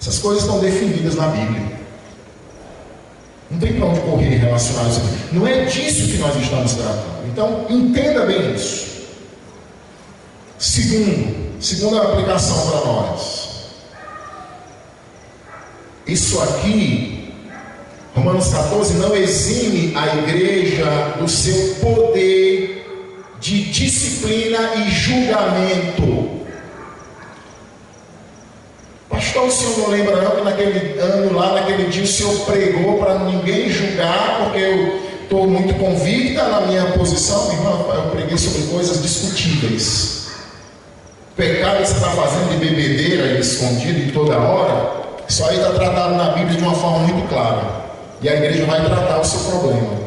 Essas coisas estão definidas na Bíblia. Não tem para onde correr relacionado a isso. Não é disso que nós estamos tratando. Então, entenda bem isso. Segunda aplicação para nós. Isso aqui, Romanos 14, não exime a igreja do seu poder de disciplina e julgamento. Pastor, o senhor não lembra não que naquele ano lá, naquele dia o senhor pregou para ninguém julgar, porque eu estou muito convicta na minha posição? Irmão, eu preguei sobre coisas discutíveis. O pecado que você está fazendo de bebedeira escondido em toda hora, isso aí está tratado na Bíblia de uma forma muito clara. E a igreja vai tratar o seu problema.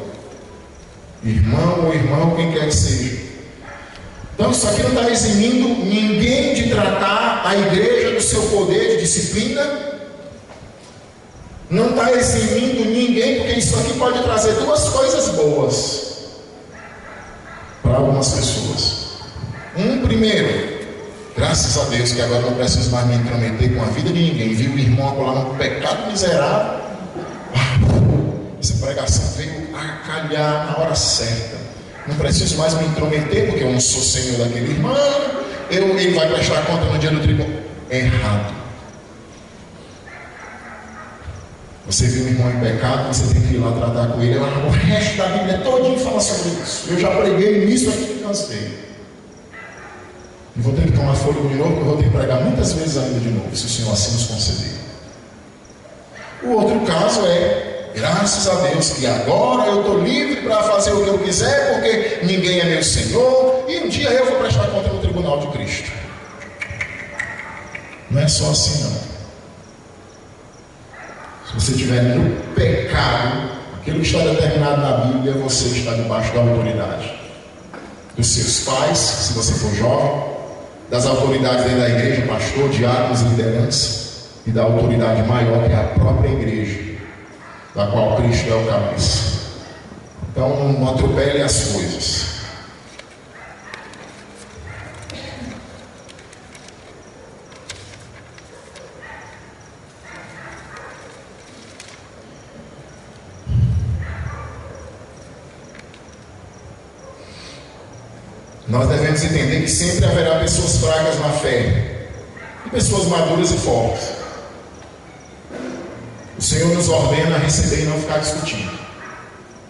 Irmão ou irmão, quem quer que seja. Então isso aqui não está eximindo ninguém de tratar a igreja do seu poder de disciplina. Não está eximindo ninguém, porque isso aqui pode trazer duas coisas boas para algumas pessoas. Primeiro, graças a Deus que agora não preciso mais me intrometer com a vida de ninguém. Viu o irmão acolá num pecado miserável. Essa pregação veio a calhar na hora certa. Não preciso mais me intrometer, porque eu não sou senhor daquele irmão. Ele vai prestar conta no dia do tribunal. É errado. Você viu um irmão em pecado, você tem que ir lá tratar com ele. O resto da Bíblia todinho fala sobre isso. Eu já preguei nisso aqui e cansei. E vou ter que tomar fôlego de novo, porque eu vou ter que pregar muitas vezes ainda de novo, se o Senhor assim nos conceder. O outro caso é, graças a Deus que agora eu estou livre para fazer o que eu quiser, porque ninguém é meu Senhor, e um dia eu vou prestar conta no tribunal de Cristo. Não é só assim não. Se você estiver no pecado, aquilo que está determinado na Bíblia, você está debaixo da autoridade dos seus pais, se você for jovem, das autoridades dentro da igreja, pastor, diáconos e liderança, e da autoridade maior que é a própria igreja, da qual Cristo é o cabeça. Então não atropele as coisas. Nós devemos entender que sempre haverá pessoas fracas na fé e pessoas maduras e fortes. O Senhor nos ordena a receber e não ficar discutindo.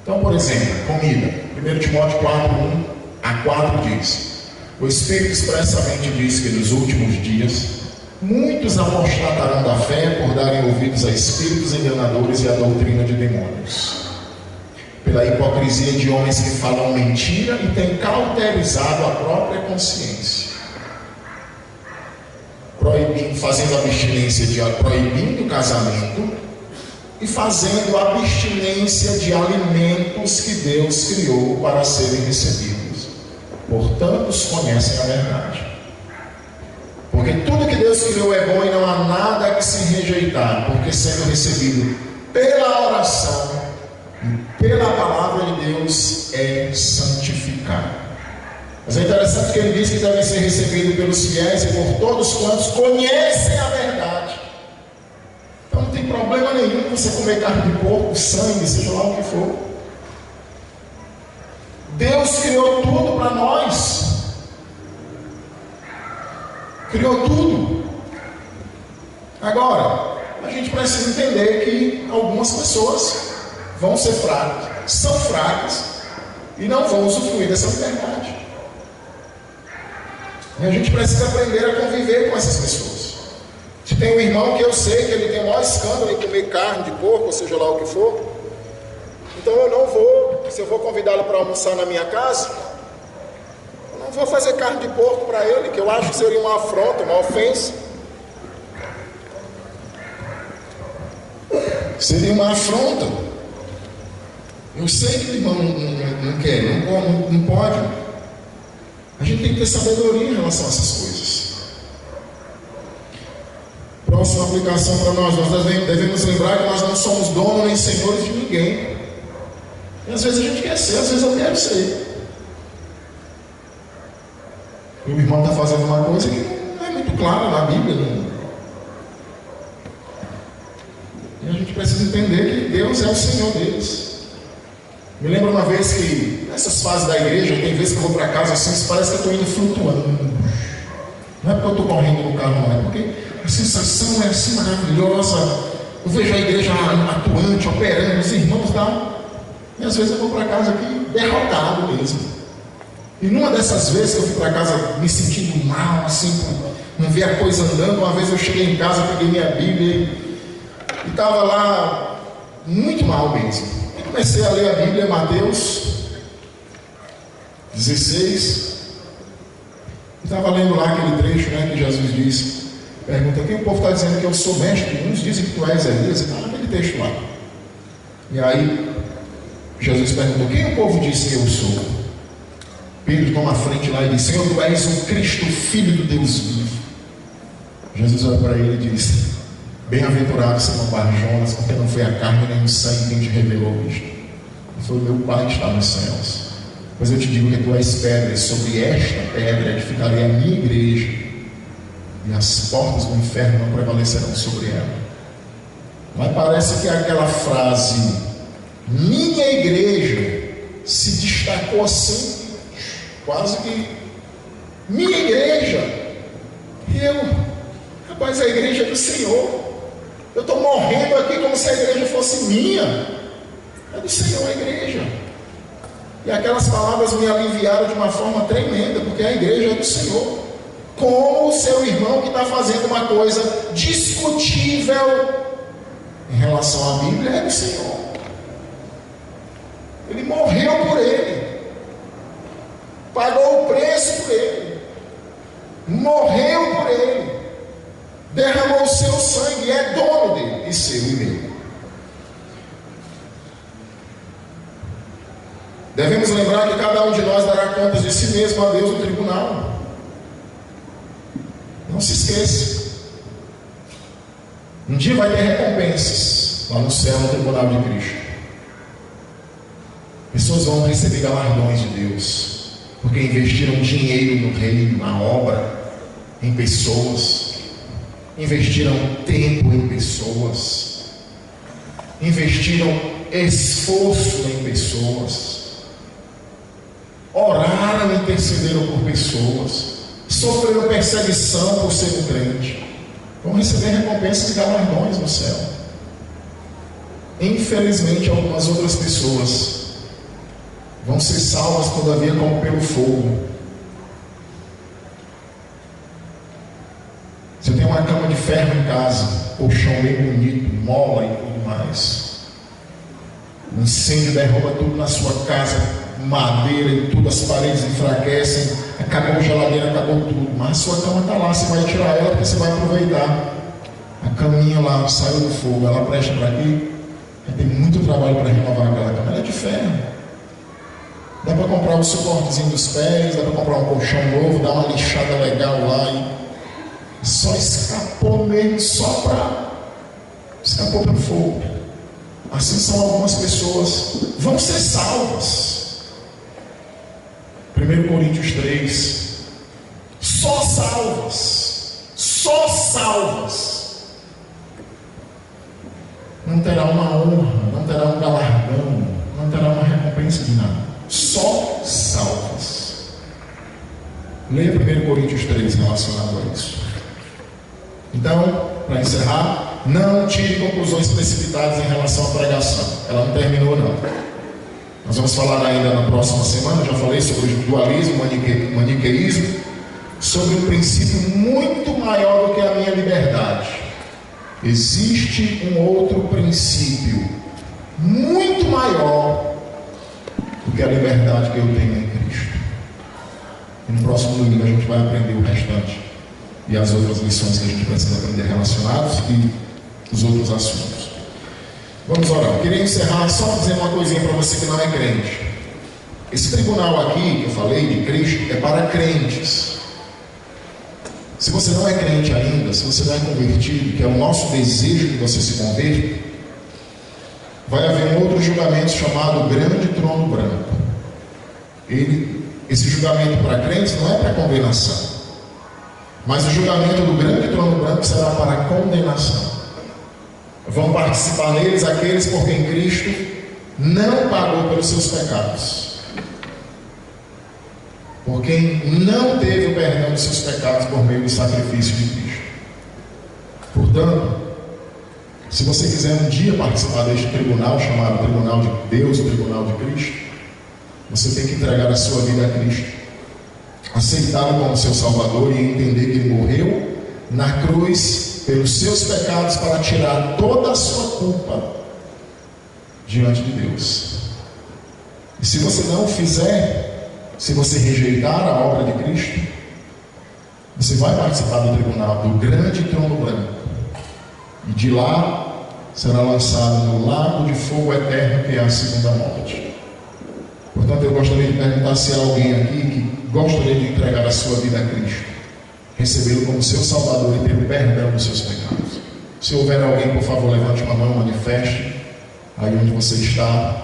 Então, por exemplo, comida. 1 Timóteo 4:1 a 4 diz: o Espírito expressamente diz que nos últimos dias muitos apostatarão da fé por darem ouvidos a espíritos enganadores e a doutrina de demônios. pela hipocrisia de homens que falam mentira e têm cauterizado a própria consciência, fazendo abstinência proibindo o casamento e fazendo abstinência de alimentos que Deus criou para serem recebidos. Portanto, os conhecem a verdade. Porque tudo que Deus criou é bom e não há nada que se rejeitar, porque sendo recebido pela oração, pela palavra de Deus, é santificado. Mas é interessante que ele diz que deve ser recebido pelos fiéis e por todos quantos conhecem a verdade. Então não tem problema nenhum você comer carne de porco, sangue, seja lá o que for. Deus criou tudo para nós. Criou tudo. Agora, a gente precisa entender que algumas pessoas vão ser fracas, são fracas e não vão usufruir dessa liberdade. E a gente precisa aprender a conviver com essas pessoas. Se tem um irmão que eu sei que ele tem o maior escândalo em comer carne de porco, ou seja lá o que for, então eu não vou, se eu vou convidá-lo para almoçar na minha casa, eu não vou fazer carne de porco para ele, que eu acho que seria uma afronta, uma ofensa. Seria uma afronta. Eu sei que o irmão não quer, não pode. A gente tem que ter sabedoria em relação a essas coisas. Próxima aplicação para nós devemos lembrar que nós não somos donos nem senhores de ninguém. E às vezes a gente quer ser, às vezes eu quero ser. E o irmão está fazendo uma coisa que não é muito clara na Bíblia. Não. E a gente precisa entender que Deus é o Senhor deles. Me lembro uma vez que, nessas fases da igreja, tem vezes que eu vou para casa assim, parece que eu estou indo flutuando. Não é porque eu estou correndo no carro, não, é porque a sensação é assim maravilhosa. Eu vejo a igreja atuante, operando, os irmãos dão. E às vezes eu vou para casa aqui derrotado mesmo. E numa dessas vezes que eu fui para casa me sentindo mal, assim, por não ver a coisa andando, uma vez eu cheguei em casa, peguei minha Bíblia e estava lá muito mal mesmo. Comecei a ler a Bíblia, Mateus 16. Estava lendo lá aquele trecho, né, que Jesus diz, pergunta, quem o povo está dizendo que eu sou mestre? Uns dizem que tu és Elias, e está naquele texto lá. E aí, Jesus perguntou, quem o povo diz que eu sou? Pedro toma a frente lá e diz, Senhor, tu és o Cristo, Filho do Deus vivo. Jesus olha para ele e diz, bem-aventurado Simão Bar-Jonas, porque não foi a carne nem o sangue quem te revelou isto. Foi o meu Pai que está nos céus. Pois eu te digo que tu és pedra, e sobre esta pedra edificarei a minha igreja, e as portas do inferno não prevalecerão sobre ela. Mas parece que aquela frase, minha igreja, se destacou assim, quase que, minha igreja. E eu, rapaz, a igreja é do Senhor. Eu estou morrendo aqui como se a igreja fosse minha. É do Senhor a igreja. E aquelas palavras me aliviaram de uma forma tremenda, porque a igreja é do Senhor. Como o seu irmão que está fazendo uma coisa discutível em relação à Bíblia é do Senhor. Ele morreu por ele. Pagou o preço por ele. Morreu por ele. Derramou o seu sangue, é dono dele, e seu e meu. Devemos lembrar que cada um de nós dará contas de si mesmo a Deus no tribunal. Não se esqueça. Um dia vai ter recompensas lá no céu, no tribunal de Cristo. Pessoas vão receber galardões de Deus, porque investiram dinheiro no reino, na obra, em pessoas. Investiram tempo em pessoas, investiram esforço em pessoas, oraram e intercederam por pessoas, sofreram perseguição por ser um crente, vão receber recompensas e galardões no céu. Infelizmente, algumas outras pessoas vão ser salvas todavia como pelo fogo. Você tem uma cama de ferro em casa, colchão bem bonito, mola e tudo mais. O incêndio derruba tudo na sua casa, madeira e tudo, as paredes enfraquecem, acabou a geladeira, acabou tudo, mas a sua cama está lá, você vai tirar ela porque você vai aproveitar. A caminha lá saiu do fogo, ela presta para quê? Tem muito trabalho para renovar aquela cama, ela é de ferro. Dá para comprar o suportezinho dos pés, dá para comprar um colchão novo, dar uma lixada legal lá e só escapou mesmo, escapou para o fogo. Assim são algumas pessoas, vão ser salvas. 1 Coríntios 3, só salvas. Não terá uma honra, não terá um galardão, não terá uma recompensa de nada. Só salvas. Leia 1 Coríntios 3 relacionado a isso. Então, para encerrar, não tire conclusões precipitadas em relação à pregação. Ela não terminou, não. Nós vamos falar ainda na próxima semana. Eu já falei sobre o dualismo, maniqueísmo, sobre um princípio muito maior do que a minha liberdade. Existe um outro princípio muito maior do que a liberdade que eu tenho em Cristo. E no próximo domingo a gente vai aprender o restante e as outras lições que a gente precisa aprender relacionadas e os outros assuntos. Vamos orar. Eu queria encerrar só dizendo uma coisinha para você que não é crente. Esse tribunal aqui que eu falei de Cristo é para crentes. Se você não é crente ainda, se você não é convertido, que é o nosso desejo que você se converta, vai haver um outro julgamento chamado Grande Trono Branco. Esse julgamento para crentes não é para condenação, mas o julgamento do Grande Trono Branco será para condenação. Vão participar neles aqueles por quem Cristo não pagou pelos seus pecados, por quem não teve o perdão dos seus pecados por meio do sacrifício de Cristo. Portanto, se você quiser um dia participar deste tribunal, chamado Tribunal de Deus, o Tribunal de Cristo, você tem que entregar a sua vida a Cristo, aceitá-lo como seu Salvador e entender que Ele morreu na cruz pelos seus pecados para tirar toda a sua culpa diante de Deus. E se você não o fizer, se você rejeitar a obra de Cristo, você vai participar do tribunal, do Grande Trono Branco, e de lá será lançado no lago de fogo eterno, que é a segunda morte. Portanto, eu gostaria de perguntar se há alguém aqui que gostaria de entregar a sua vida a Cristo, recebê-lo como seu Salvador e ter o perdão dos seus pecados. Se houver alguém, por favor, levante uma mão, manifeste aí onde você está.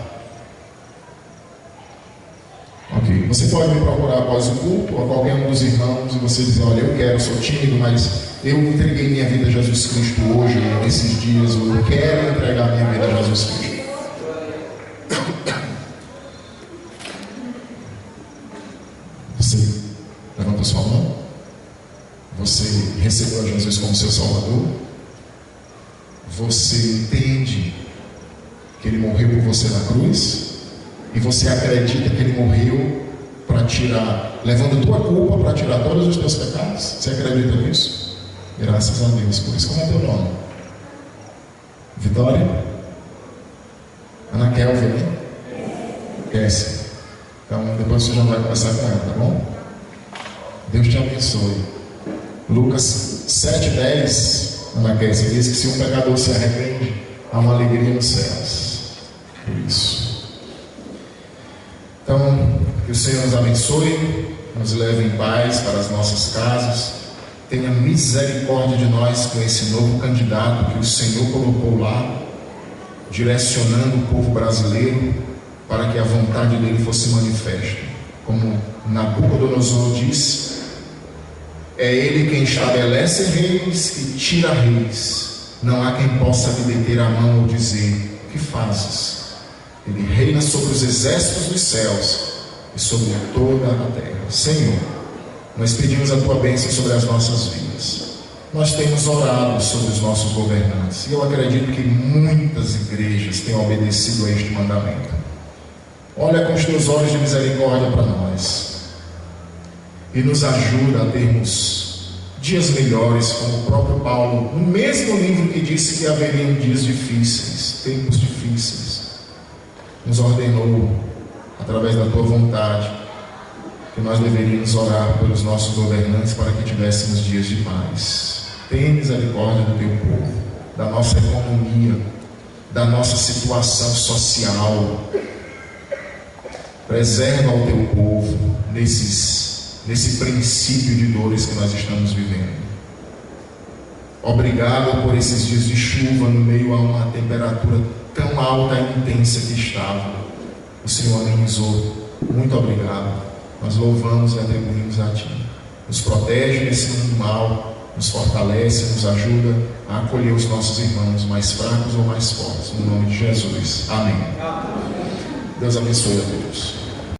Ok, você pode me procurar após o culto, ou a qualquer um dos irmãos, e você dizer: olha, eu quero, sou tímido, mas eu entreguei minha vida a Jesus Cristo hoje, nesses dias, ou eu quero entregar minha vida a Jesus Cristo. Você levanta sua mão? Você recebeu a Jesus como seu Salvador? Você entende que Ele morreu por você na cruz? E você acredita que Ele morreu para tirar, levando a tua culpa para tirar todos os teus pecados? Você acredita nisso? Graças a Deus. Por isso, como é teu nome? Vitória? Ana Kelvin, né? Esquece. Então depois você já vai conversar com ela, tá bom? Deus te abençoe. Lucas 7:10, Ana Kelvin diz que se um pecador se arrepende, há uma alegria nos céus. Por isso. Então, que o Senhor nos abençoe, nos leve em paz para as nossas casas, tenha misericórdia de nós com esse novo candidato que o Senhor colocou lá, direcionando o povo brasileiro para que a vontade dele fosse manifesta. Como Nabucodonosor disse, é Ele quem estabelece reis e tira reis, não há quem possa lhe deter a mão ou dizer: o que fazes? Ele reina sobre os exércitos dos céus e sobre toda a terra. Senhor, nós pedimos a Tua bênção sobre as nossas vidas. Nós temos orado sobre os nossos governantes, e eu acredito que muitas igrejas têm obedecido a este mandamento. Olha com os Teus olhos de misericórdia para nós e nos ajuda a termos dias melhores, como o próprio Paulo, no mesmo livro que disse que haveriam dias difíceis, tempos difíceis. nos ordenou, através da tua vontade, que nós deveríamos orar pelos nossos governantes para que tivéssemos dias de paz. Tenha misericórdia do teu povo, da nossa economia, da nossa situação social. Preserva o teu povo nesse princípio de dores que nós estamos vivendo. Obrigado por esses dias de chuva no meio a uma temperatura tão alta e intensa que estava. O Senhor amenizou. Muito obrigado. Nós louvamos e atribuímos a Ti. Nos protege desse mundo mal, nos fortalece, nos ajuda a acolher os nossos irmãos mais fracos ou mais fortes. No nome de Jesus. Amém. Deus abençoe a todos.